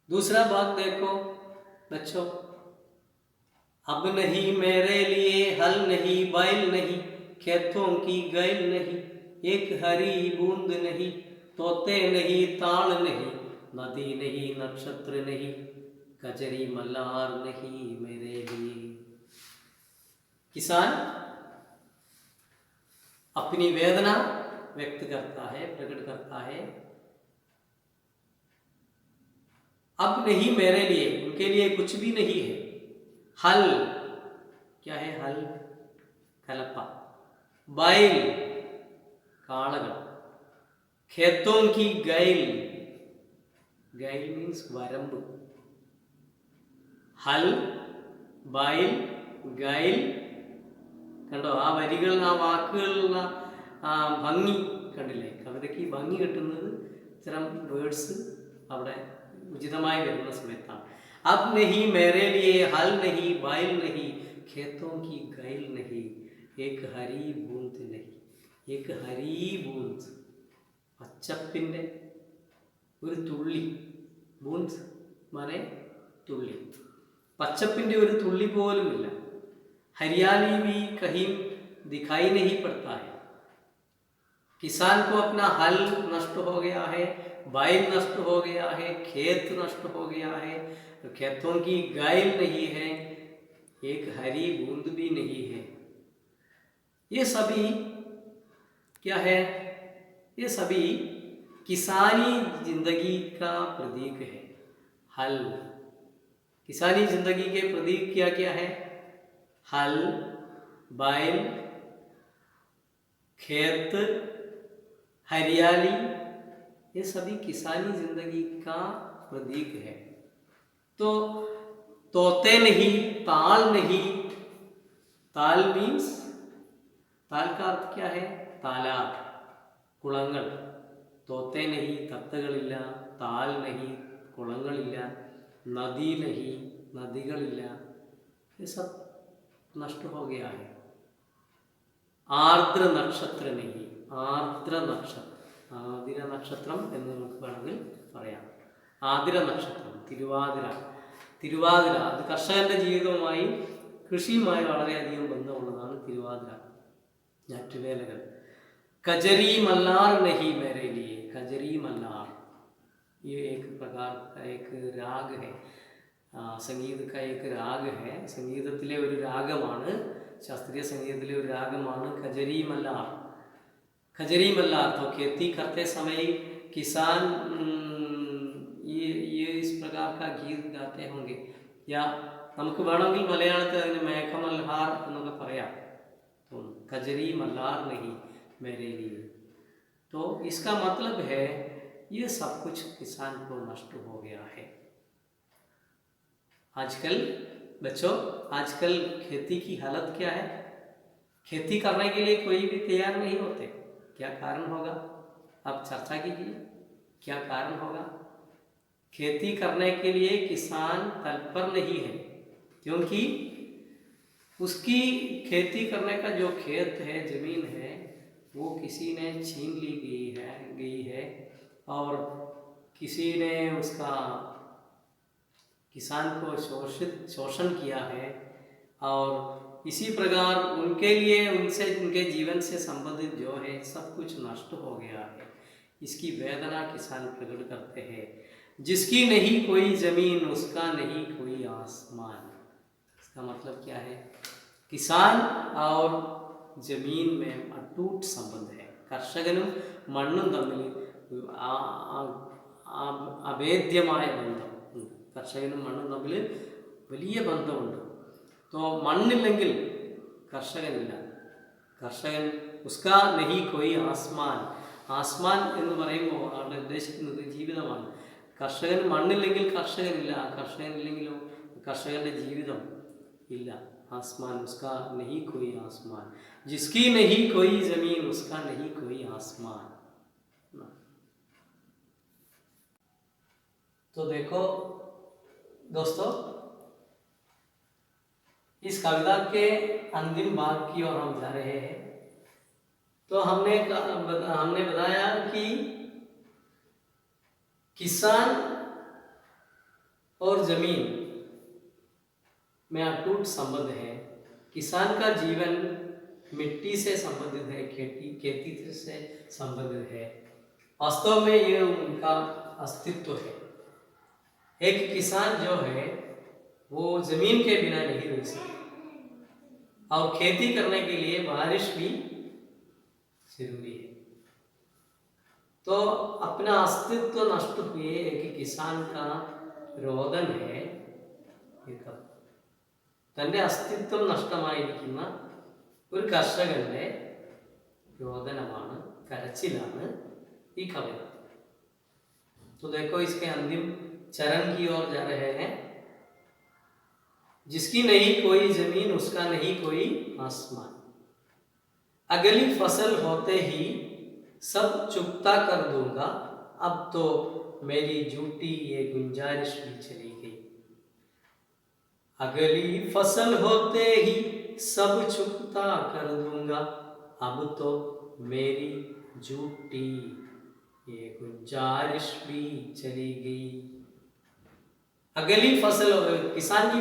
दूसरा भाग देखो बच्चों, अब नहीं मेरे लिए हल नहीं बैल नहीं, खेतों की गैल नहीं, एक हरी बूंद नहीं, तोते नहीं ताल नहीं, नदी नहीं नक्षत्र नहीं, कजरी मल्हार नहीं मेरे लिए। किसान अपनी वेदना व्यक्त करता है, प्रकट करता है। अब नहीं मेरे लिए, उनके लिए कुछ भी नहीं है। हल क्या है? हल കലപ്പ, बैल കാളകൾ, खेतों की गैल, गैल मीन्स വരമ്പ്, ഹൽ बैल ഗൈൽ. കണ്ടോ ആ വരികൾ, ആ വാക്കുകളുള്ള ആ ഭംഗി കണ്ടില്ലേ? കവിതയ്ക്ക് ഭംഗി കിട്ടുന്നത് ഇത്തരം വേർഡ്സ് അവിടെ ഉചിതമായി വരുന്ന സമയത്താണ്. अब नहीं मेरे लिए हल नहीं बैल नहीं, खेतों की गैल नहीं, एक हरी बूंद नहीं, एक हरी बूंद, പച്ചപ്പിൻ്റെ ഒരു തുള്ളി, ബൂന്ദ് മാനെ തുള്ളി, പച്ചപ്പിൻ്റെ ഒരു തുള്ളി പോലുമില്ല. हरियाली भी कहीं दिखाई नहीं पड़ता है. किसान को अपना हल नष्ट हो गया है, बैल नष्ट हो गया है, खेत नष्ट हो गया है, खेतों की गैल नहीं है, एक हरी बूंद भी नहीं है. ये सभी क्या है? ये सभी किसानी जिंदगी का प्रतीक है. हल, किसानी जिंदगी के प्रतीक क्या क्या है? हल, बैल, खेत, हरियाली, ये सभी किसानी जिंदगी का प्रतीक है. तो तोते नहीं ताल नहीं, ताल मीन्स, ताल का अर्थ क्या है? तालाब, കുളങ്ങൾ. തോത്തെ നഹി തത്തകളില്ല, താൽ നഹി കുളങ്ങളില്ല, നദി നഹി നദികളില്ല, ये सब नष्ट हो गया है. ആർദ്ര നക്ഷത്ര നഹി, ആർദ്ര നക്ഷത്രം, ആതിര നക്ഷത്രം എന്ന് നമുക്ക് വേണമെങ്കിൽ പറയാം. ആതിര നക്ഷത്രം, തിരുവാതിര, തിരുവാതിര അത് കർഷകന്റെ ജീവിതവുമായി കൃഷിയുമായി വളരെയധികം ബന്ധമുള്ളതാണ് തിരുവാതിര, ഞാറ്റുവേലകൾ. कजरी मल्हार नहीं मेरे लिए, कजरी मल्हार ये एक प्रकार का एक राग है, संगीत का एक राग है. സംഗീതത്തിലെ ഒരു രാഗമാണ്, ശാസ്ത്രീയ സംഗീതത്തിലെ ഒരു രാഗമാണ് കജരി മല്ലാർ. खजरी मल्हार. तो खेती करते समय किसान ये इस प्रकार का गीत गाते होंगे. या നമുക്ക് വേണമെങ്കിൽ മലയാളത്തിൽ അതിന് മേഘമൽഹാർ എന്നൊക്കെ പറയാം. കജരി മല്ലാർ नहीं मेरे लिए. तो इसका मतलब है ये सब कुछ किसान को नष्ट हो गया है. आजकल बच्चों, आजकल खेती की हालत क्या है? खेती करने के लिए कोई भी तैयार नहीं होते. क्या कारण होगा? आप चर्चा कीजिए, क्या कारण होगा? खेती करने के लिए किसान तत्पर नहीं है, क्योंकि उसकी खेती करने का जो खेत है, जमीन है, वो किसी ने छीन ली गई है और किसी ने उसका, किसान को शोषण किया है. और इसी प्रकार उनके लिए, उनसे, उनके जीवन से संबंधित जो है सब कुछ नष्ट हो गया है. इसकी वेदना किसान प्रकट करते हैं. जिसकी नहीं कोई जमीन, उसका नहीं कोई आसमान. इसका मतलब क्या है? किसान और जमीन में अटूट संबंध है. കർഷകനും മണ്ണും തമ്മിൽ അഭേദ്യമായ ബന്ധം. കർഷകനും മണ്ണും തമ്മിൽ വലിയ ബന്ധമുണ്ട്. तो മണ്ണില്ലെങ്കിൽ കർഷകനില്ല. കർഷകൻ ഉസ്കാ നഹി കോയി ആസ്മാൻ. ആസ്മാൻ എന്ന് പറയുമ്പോൾ അവിടെ ഉദ്ദേശിക്കുന്നത് ജീവിതമാണ്. കർഷകൻ മണ്ണില്ലെങ്കിൽ കർഷകനില്ല, കർഷകനില്ലെങ്കിലോ കർഷകന്റെ ജീവിതം ഇല്ല. आसमान, उसका नहीं कोई आसमान, जिसकी नहीं कोई जमीन, उसका नहीं कोई आसमान. तो देखो दोस्तों, इस कविता के अंतिम भाग की ओर हम जा रहे हैं. तो हमने बताया कि किसान और जमीन में अटूट संबंध है। किसान का जीवन मिट्टी से संबंधित है, खेती से संबंधित है। वास्तव में ये उनका अस्तित्व है। एक किसान जो है वो जमीन के बिना नहीं रह सकता और खेती करने के लिए बारिश भी जरूरी है। तो अपना अस्तित्व नष्ट हुए एक किसान का रोदन है ഈ കഥ. തൻ്റെ അസ്തിത്വം നഷ്ടമായിരിക്കുന്ന ഒരു കർഷകന്റെ രോദനമാണ്, കരച്ചിലാണ് ഈ കവിത. तो देखो इसके अंतिम चरण की ओर जा रहे हैं. जिसकी नहीं कोई जमीन उसका नहीं कोई आसमान, अगली फसल होते ही सब चुकता कर दूंगा, अब तो मेरी झूठी ये गुंजारिश भी चली गई. अगली फसल होते ही सब चुकता कर दूंगा, अब तो मेरी झूठी ये गुंजारिश भी चली गई. अगली फसल, किसान की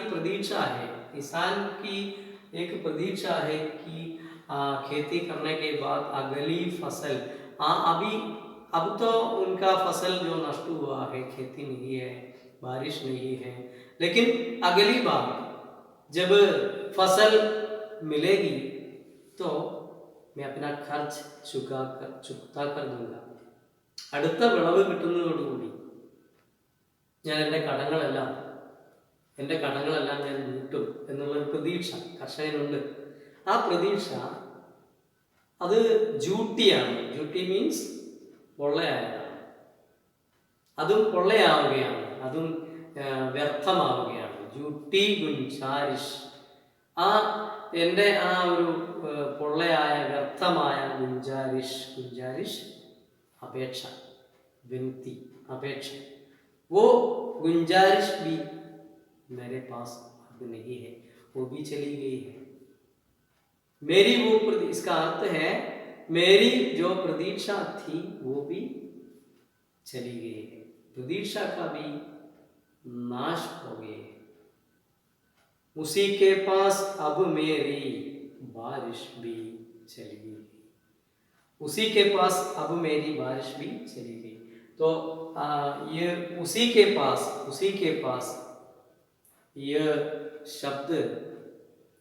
प्रतीक्षा है. किसान की एक प्रतीक्षा है कि खेती करने के बाद अगली फसल, अब तो उनका फसल जो नष्ट हुआ है, खेती नहीं है, बारिश नहीं है, लेकिन अगली बार जब फसल मिलेगी तो मैं अपना खर्च चुकता कर दूंगा. അടുത്ത വിളവ് കിട്ടുന്നതോടുകൂടി ഞാൻ എൻ്റെ കടങ്ങളെല്ലാം ഞാൻ വീട്ടും എന്നുള്ളൊരു പ്രതീക്ഷ കർഷകനുണ്ട്. ആ പ്രതീക്ഷ അത് ജൂട്ടിയാണ്. ജൂട്ടി മീൻസ് പൊള്ളയായതാണ്. അതും പൊള്ളയാവുകയാണ്, അതും വ്യർത്ഥമാവുകയാണ്. ജൂട്ടി ഗുഞ്ചാരിഷ്, എൻ്റെ ആ ഒരു പൊള്ളയായ വ്യർത്ഥമായ ഗുഞ്ചാരിഷ് अपेक्षा, विनती, अपेक्षा, वो गुंजारिश भी मेरे पास अब नहीं है, वो भी चली गई है. मेरी वो इसका अर्थ है मेरी जो प्रतीक्षा थी वो भी चली गई है. प्रतीक्षा का भी नाश हो गई है. उसी के पास अब मेरी बारिश भी चली गई. उसी के पास अब मेरी बारिश भी चली गई. तो ये उसी के पास यह शब्द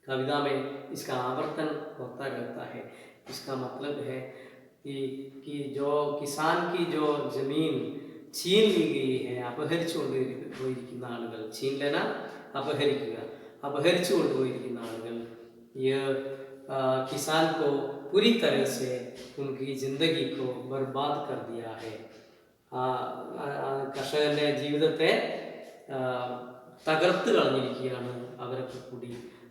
कविता में इसका आवर्तन होता रहता है. इसका मतलब है कि जो किसान की जो जमीन छीन ली गई है, अपहरिച്ചുകൊണ്ടിരിക്കുന്ന ആളുകൾ, छीन लेना अपहरिക്കുക, अपहरिച്ചുകൊണ്ടുപോയിരിക്കുന്ന ആളുകൾ, यह किसान को पूरी तरह से उनकी ज़िंदगी को बर्बाद कर दिया है. കർഷകൻ്റെ ജീവിതത്തെ തകർത്ത് കളഞ്ഞിരിക്കുകയാണ്. അവരൊക്കെ കൂടി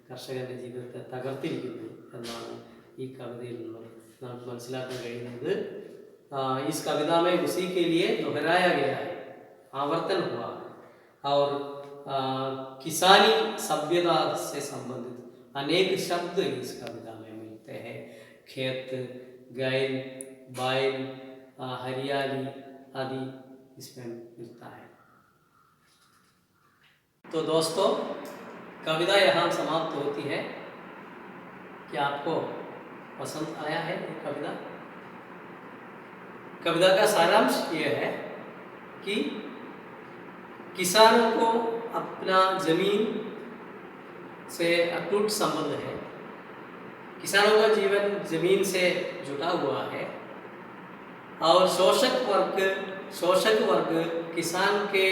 കർഷകൻ്റെ ജീവിതത്തെ തകർത്തിരിക്കുന്നു എന്നാണ് ഈ കവിതയിൽ നിന്ന് നമുക്ക് മനസ്സിലാക്കാൻ കഴിയുന്നത്. इस कविता में उसी के लिए दोहराया गया है, आवर्तन हुआ है. और किसानी सभ्यता से संबंधित अनेक शब्द इस कविता में मिलते हैं. खेत, गैल, बैल, हरियाली आदि इसमें मिलता है. तो दोस्तों, कविता यहाँ समाप्त होती है. क्या आपको पसंद आया है ये कविता? कविता का सारांश ये है कि किसानों को अपना जमीन से अटूट संबंध है. किसानों का जीवन जमीन से जुटा हुआ है और शोषक वर्ग किसान के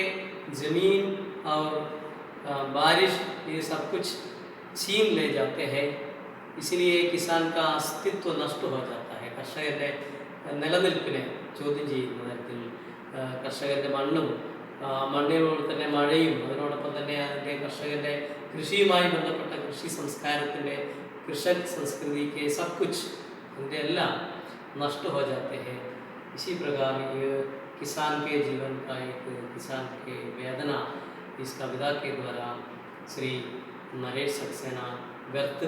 जमीन और बारिश ये सब कुछ छीन ले जाते हैं. इसलिए किसान का अस्तित्व नष्ट हो जाता है. കർഷകൻ്റെ നിലനിൽപ്പിനെ ചോദ്യം ചെയ്യുന്ന തരത്തിൽ കർഷകൻ്റെ മണ്ണിനോട് തന്നെ മഴയും, അതിനോടൊപ്പം തന്നെ അതിൻ്റെ കർഷകൻ്റെ കൃഷിയുമായി ബന്ധപ്പെട്ട കൃഷി സംസ്കാരത്തിൻ്റെ कृषक संस्कृति के सब कुछ उनके एല്ലാം नष्ट हो जाते हैं. इसी प्रकार ये किसान के जीवन का एक, किसान के वेदना इस कविता के द्वारा श्री नरेश सक्सेना व्यक्त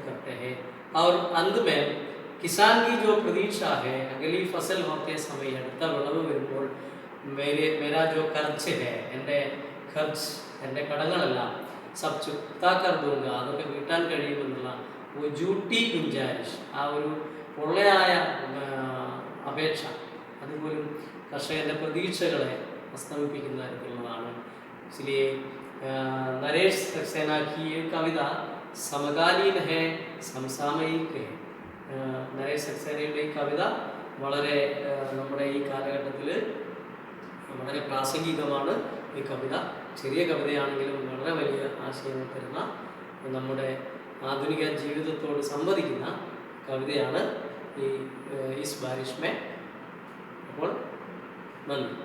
करते हैं. और अंत में किसान की जो प्रतीक्षा है, अगली फसल होते समय, അടുത്ത വിളവ് വരുമ്പോൾ മേരാ ജോ ഖർച്ച് ഹേ, എൻ്റെ ഖർച്ച്, എൻ്റെ കടങ്ങളെല്ലാം സബ് ചുക്താ കർ ദൂങ്ക, അതൊക്കെ വീട്ടാൻ കഴിയുമെന്നുള്ള ഒരു ജൂട്ടി ഗുഞ്ചാരിഷ്, ആ ഒരു പൊള്ളയായ അപേക്ഷ, അതുപോലും കർഷകൻ്റെ പ്രതീക്ഷകളെ അസ്തമിപ്പിക്കുന്ന തരത്തിലുള്ളതാണ്. इसलिए नरेश सक्सेना की ये कविता സമകാലീന ഹേ, സമസാമയിക ഹേ. നരേഷ് സക്സേനയുടെ ഈ കവിത വളരെ നമ്മുടെ ഈ കാലഘട്ടത്തിൽ വളരെ പ്രാസംഗികമാണ്. ഈ കവിത ചെറിയ കവിതയാണെങ്കിലും വളരെ വലിയ ആശയങ്ങൾ തരുന്ന, നമ്മുടെ ആധുനിക ജീവിതത്തോട് സംവദിക്കുന്ന കവിതയാണ് ഈ ഇസ് ബാരിഷ് മേ. അപ്പോൾ നന്ദി.